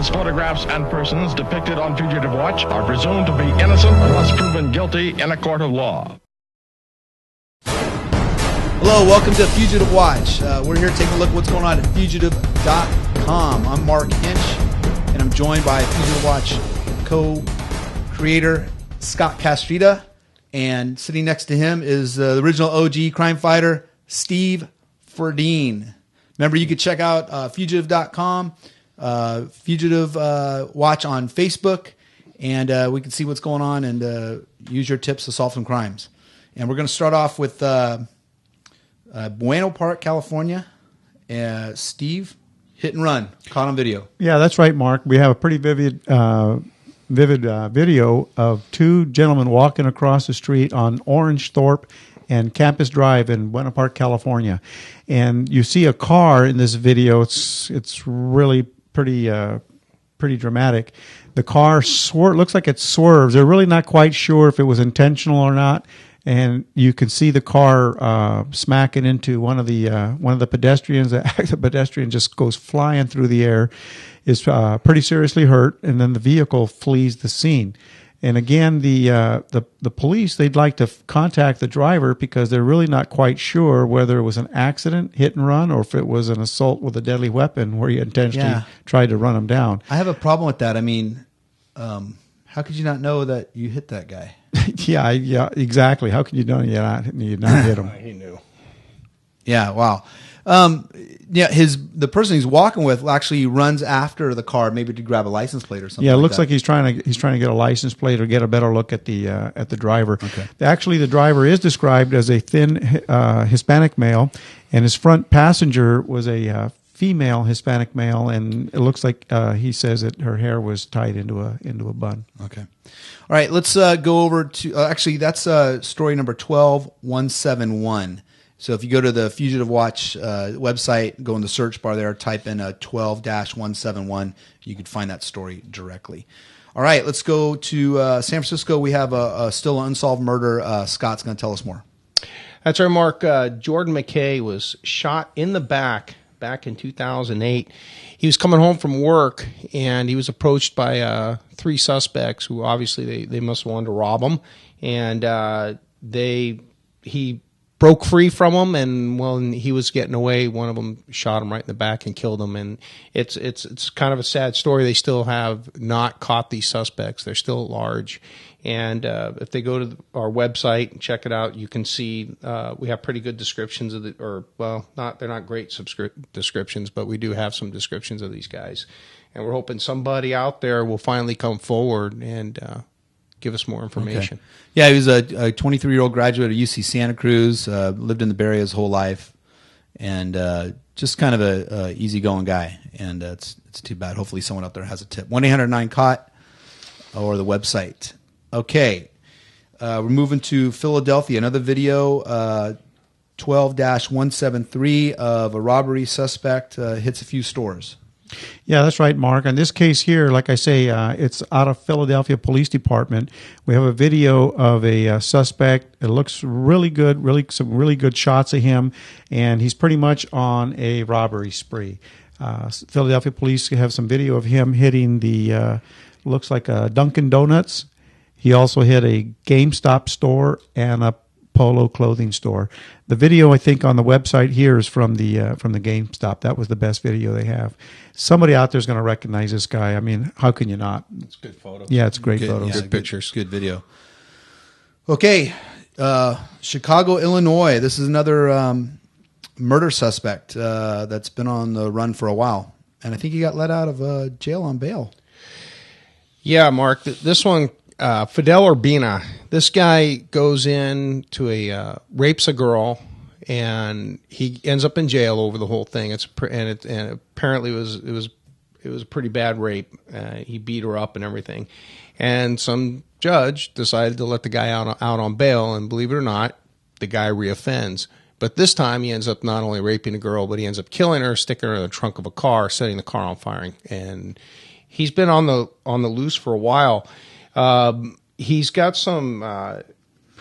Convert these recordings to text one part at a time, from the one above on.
Persons, photographs, and persons depicted on Fugitive Watch are presumed to be innocent unless proven guilty in a court of law. Hello, welcome to Fugitive Watch. We're here taking a look at what's going on at Fugitive.com. I'm Mark Hinch, and I'm joined by Fugitive Watch co-creator Scott Castrita, and sitting next to him is the original OG crime fighter, Steve Ferdine. Remember, you could check out Fugitive.com, Fugitive Watch on Facebook, and we can see what's going on and use your tips to solve some crimes. And we're going to start off with Buena Park, California. Steve, hit and run, caught on video. Yeah, that's right, Mark. We have a pretty vivid video of two gentlemen walking across the street on Orange Thorpe and Campus Drive in Buena Park, California. And you see a car in this video. It's really pretty dramatic. The car looks like it swerves. They're really not quite sure if it was intentional or not. And you can see the car smacking into one of the pedestrians. The pedestrian just goes flying through the air, is pretty seriously hurt, and then the vehicle flees the scene. And again, the police, they'd like to contact the driver because they're really not quite sure whether it was an accident, hit and run, or if it was an assault with a deadly weapon where you intentionally tried to run him down. I have a problem with that. I mean, how could you not know that you hit that guy? yeah, exactly. How can you know you not hit him? He knew. Yeah, wow. The person he's walking with actually runs after the car, maybe to grab a license plate or something. Yeah, it looks that. like he's trying to get a license plate or get a better look at the driver. Okay. Actually, the driver is described as a thin Hispanic male, and his front passenger was a female Hispanic male, and it looks like he says that her hair was tied into a bun. Okay. All right, let's go over to actually that's story number 12171. So if you go to the Fugitive Watch website, go in the search bar there, type in 12-171, you can find that story directly. All right, let's go to San Francisco. We have a still unsolved murder. Scott's going to tell us more. That's right, Mark. Jordan McKay was shot in the back in 2008. He was coming home from work, and he was approached by three suspects who obviously they must have wanted to rob him. And he broke free from them, and when he was getting away, one of them shot him right in the back and killed him. And it's kind of a sad story. They still have not caught these suspects. They're still at large. And if they go to our website and check it out, you can see we have pretty good descriptions of they're not great descriptions, but we do have some descriptions of these guys. And we're hoping somebody out there will finally come forward and give us more information. Okay. Yeah, he was a 23-year-old graduate of UC Santa Cruz, lived in the Bay Area his whole life, and just kind of a easygoing guy. And it's too bad. Hopefully someone out there has a tip. 1-800-9-CAUGHT or the website. Okay, we're moving to Philadelphia. Another video, 12-173 of a robbery suspect hits a few stores. Yeah, that's right, Mark. In this case here, like I say, it's out of Philadelphia Police Department. We have a video of a suspect. It looks really good, some really good shots of him, and he's pretty much on a robbery spree. Philadelphia Police have some video of him hitting the, looks like a Dunkin' Donuts. He also hit a GameStop store and a Polo clothing store. The video, I think, on the website here is from the GameStop. That was the best video they have. Somebody out there is going to recognize this guy. I mean, how can you not? It's good photos. Yeah, it's great photos. Yeah, good pictures. Good video. Okay, Chicago, Illinois. This is another murder suspect that's been on the run for a while. And I think he got let out of jail on bail. Yeah, Mark. This one, Fidel Urbina. This guy goes in to rapes a girl, and he ends up in jail over the whole thing. And apparently it was a pretty bad rape. He beat her up and everything. And some judge decided to let the guy out on bail, and believe it or not, the guy reoffends. But this time he ends up not only raping a girl, but he ends up killing her, sticking her in the trunk of a car, setting the car on fire. And he's been on the loose for a while. He's got some,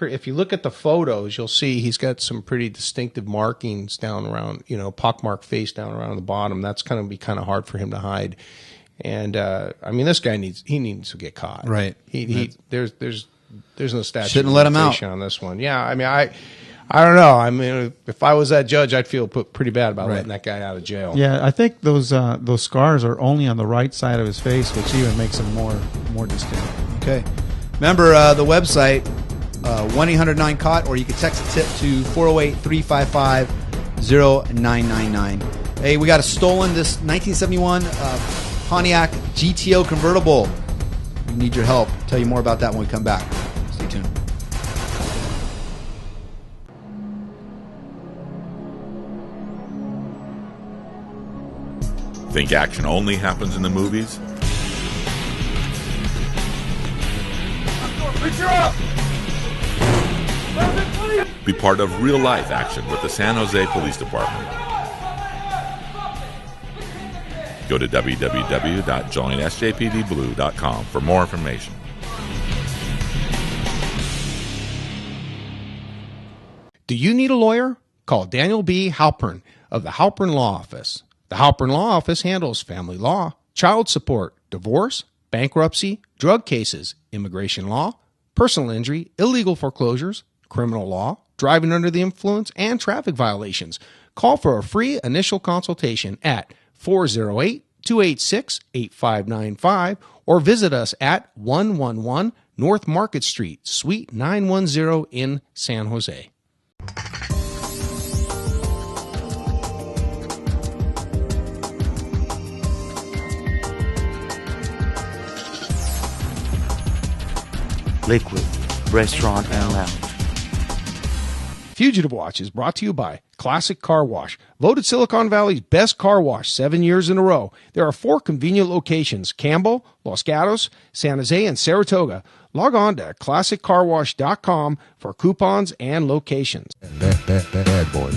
if you look at the photos, you'll see he's got some pretty distinctive markings down around, pockmarked face down around the bottom. That's going to be kind of hard for him to hide. And I mean, this guy needs to get caught. Right. There's no statute. Shouldn't let him out on this one. Yeah. I mean, I don't know. I mean, if I was that judge, I'd feel pretty bad about letting that guy out of jail. Yeah, I think those scars are only on the right side of his face, which even makes him more distinct. Okay. Remember the website, 1-800-9-CAUGHT, or you can text a tip to 408-355-0999. Hey, we got a stolen this 1971 Pontiac GTO convertible. We need your help. I'll tell you more about that when we come back. Stay tuned. Think action only happens in the movies? Be part of real-life action with the San Jose Police Department. Go to www.joinsjpdblue.com for more information. Do you need a lawyer? Call Daniel B. Halpern of the Halpern Law Office. The Halpern Law Office handles family law, child support, divorce, bankruptcy, drug cases, immigration law, personal injury, illegal foreclosures, criminal law, driving under the influence, and traffic violations. Call for a free initial consultation at 408-286-8595 or visit us at 111 North Market Street, Suite 910 in San Jose. Liquid Restaurant and Lounge. Fugitive Watch is brought to you by Classic Car Wash, voted Silicon Valley's best car wash 7 years in a row. There are 4 convenient locations: Campbell, Los Gatos, San Jose, and Saratoga. Log on to classiccarwash.com for coupons and locations. Bad boy.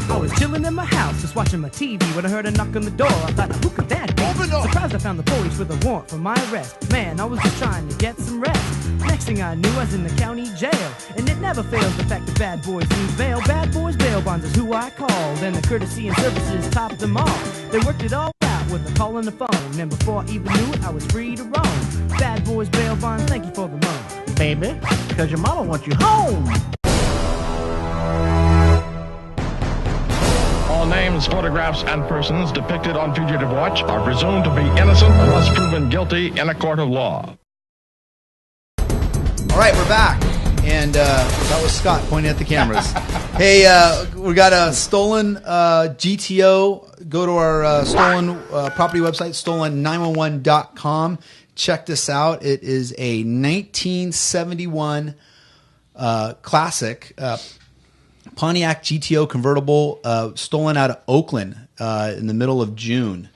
I was chilling in my house, just watching my TV, when I heard a knock on the door. I thought, who could that be? Surprised I found the police with a warrant for my arrest. Man, I was just trying to get some rest. Next thing I knew, I was in the county jail. And it never fails the fact that bad boys need bail. Bad boys bail bonds is who I called, and the courtesy and services topped them all. They worked it all out with a call on the phone, and before I even knew it, I was free to roam. Bad boys bail bonds, thank you for the loan. Baby, because your mama wants you home. All names, photographs, and persons depicted on Fugitive Watch are presumed to be innocent unless proven guilty in a court of law. All right, we're back. And that was Scott pointing at the cameras. Hey, we got a stolen GTO. Go to our stolen property website, stolen911.com. Check this out. It is a 1971 classic Pontiac GTO convertible stolen out of Oakland in the middle of June.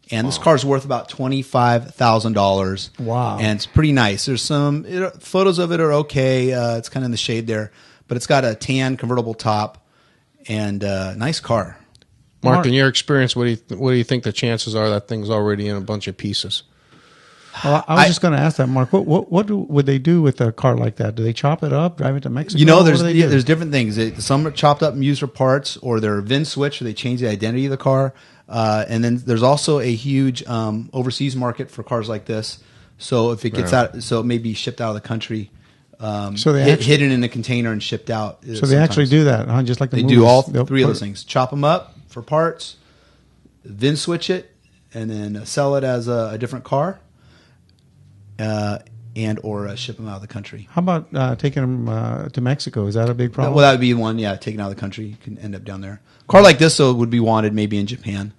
And this car's worth about $25,000. Wow. And it's pretty nice. There's some photos of it are okay. It's kind of in the shade there. But it's got a tan convertible top and nice car. Mark, in your experience, what do you think the chances are that thing's already in a bunch of pieces? Well, I was just going to ask that, Mark. What would they do with a car like that? Do they chop it up, drive it to Mexico? You know, there's different things. Some are chopped up and used for parts, or they're VIN switched, or they change the identity of the car. And then there's also a huge overseas market for cars like this. So if it gets out, so it may be shipped out of the country, so they hidden in a container and shipped out. So they actually do that, huh? Just like the movies. Do all 3 of those things: chop them up for parts, VIN switch it, and then sell it as a different car. And or ship them out of the country. How about taking them to Mexico? Is that a big problem? Well, that would be one. Yeah, taken out of the country, you can end up down there. A car like this, though, would be wanted maybe in Japan.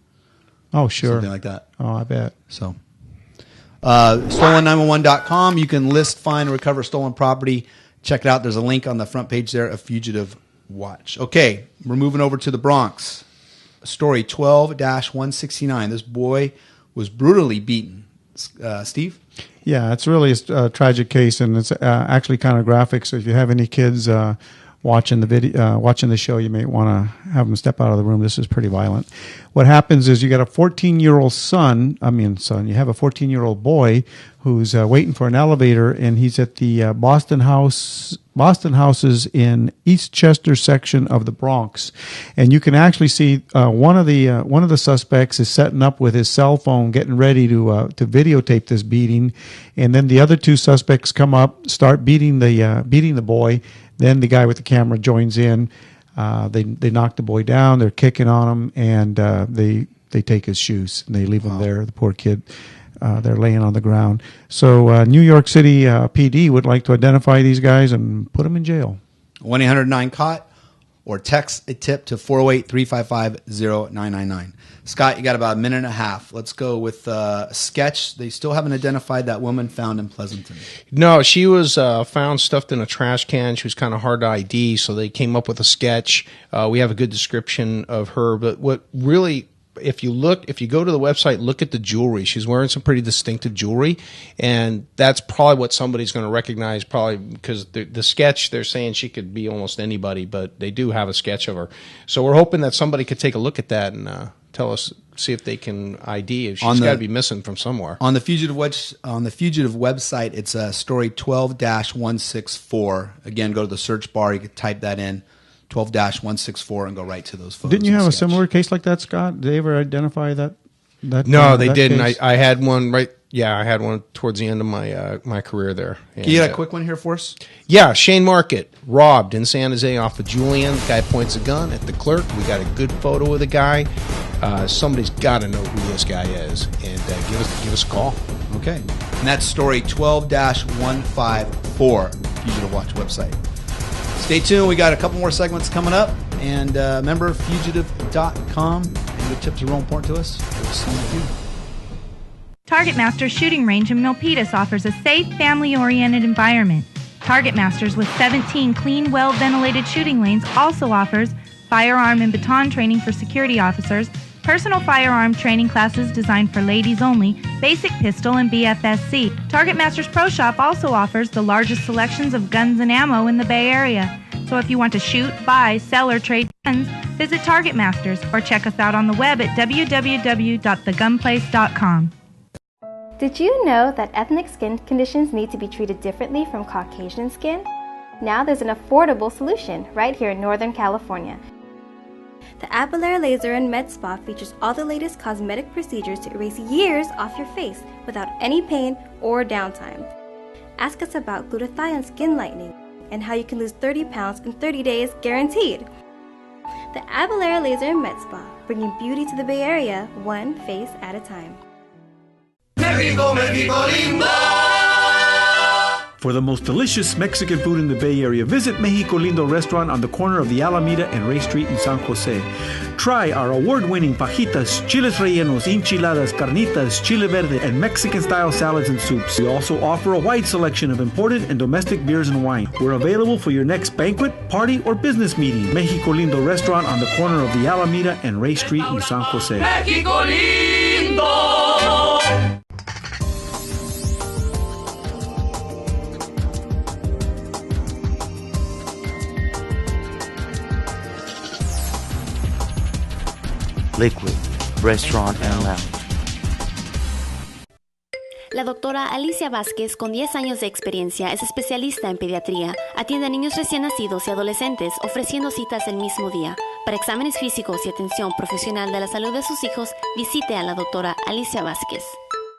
Oh, sure, something like that. Oh, I bet. So, stolen911.com. You can list, find, or recover stolen property. Check it out. There's a link on the front page there of Fugitive Watch. Okay, we're moving over to the Bronx. Story 12-169. This boy was brutally beaten. Steve? Yeah, it's really a tragic case, and it's actually kind of graphic. So if you have any kids watching the video, watching the show, you may want to have them step out of the room. This is pretty violent. What happens is you got a 14-year-old son. You have a 14-year-old boy who's waiting for an elevator, and he's at the Boston houses in Eastchester section of the Bronx, and you can actually see one of the suspects is setting up with his cell phone, getting ready to videotape this beating, and then the other two suspects come up, start beating the boy. Then the guy with the camera joins in. They knock the boy down. They're kicking on him, and they take his shoes and they leave him there. The poor kid. They're laying on the ground. So New York City PD would like to identify these guys and put them in jail. 1-800-9-COT or text a tip to 408-355-0999. Scott, you got about a minute and a half. Let's go with a sketch. They still haven't identified that woman found in Pleasanton. No, she was found stuffed in a trash can. She was kind of hard to ID, so they came up with a sketch. We have a good description of her, but what really... If you go to the website, look at the jewelry. She's wearing some pretty distinctive jewelry, and that's probably what somebody's going to recognize, probably because the sketch, they're saying she could be almost anybody, but they do have a sketch of her. So we're hoping that somebody could take a look at that and tell us, see if they can ID. She's got to be missing from somewhere. On the Fugitive website, it's story 12-164. Again, go to the search bar. You can type that in. 12-164 and go right to those photos. Didn't you have a similar case like that, Scott? Did they ever identify that? No, they didn't. I had one right. Yeah, I had one towards the end of my career there. Can you get a quick one here for us? Yeah, Shane Market robbed in San Jose off of Julian. The guy points a gun at the clerk. We got a good photo of the guy. Somebody's got to know who this guy is, and give us a call. Okay, and that's story 12-154. Fugitive Watch website. Stay tuned. We got a couple more segments coming up. And remember, fugitive.com. And the tips are real important to us. We'll see you. Target Masters Shooting Range in Milpitas offers a safe, family-oriented environment. Target Masters, with 17 clean, well-ventilated shooting lanes, also offers firearm and baton training for security officers, personal firearm training classes designed for ladies only, basic pistol, and BFSC. Target Masters Pro Shop also offers the largest selections of guns and ammo in the Bay Area. So if you want to shoot, buy, sell, or trade guns, visit Target Masters or check us out on the web at www.thegunplace.com. Did you know that ethnic skin conditions need to be treated differently from Caucasian skin? Now there's an affordable solution right here in Northern California. The Apollere Laser and Med Spa features all the latest cosmetic procedures to erase years off your face without any pain or downtime. Ask us about glutathione skin lightening and how you can lose 30 pounds in 30 days guaranteed. The Apollere Laser and Med Spa, bringing beauty to the Bay Area one face at a time. Mexico, Mexico lindo! For the most delicious Mexican food in the Bay Area, visit Mexico Lindo restaurant on the corner of the Alameda and Ray Street in San Jose. Try our award-winning fajitas, chiles rellenos, enchiladas, carnitas, chile verde, and Mexican-style salads and soups. We also offer a wide selection of imported and domestic beers and wine. We're available for your next banquet, party, or business meeting. Mexico Lindo restaurant on the corner of the Alameda and Ray Street in San Jose. Mexico lindo! Liquid, Restaurant and Lounge. La doctora Alicia Vázquez, con 10 años de experiencia, es especialista en pediatría. Atiende a niños recién nacidos y adolescentes, ofreciendo citas el mismo día. Para exámenes físicos y atención profesional de la salud de sus hijos, visite a la doctora Alicia Vázquez.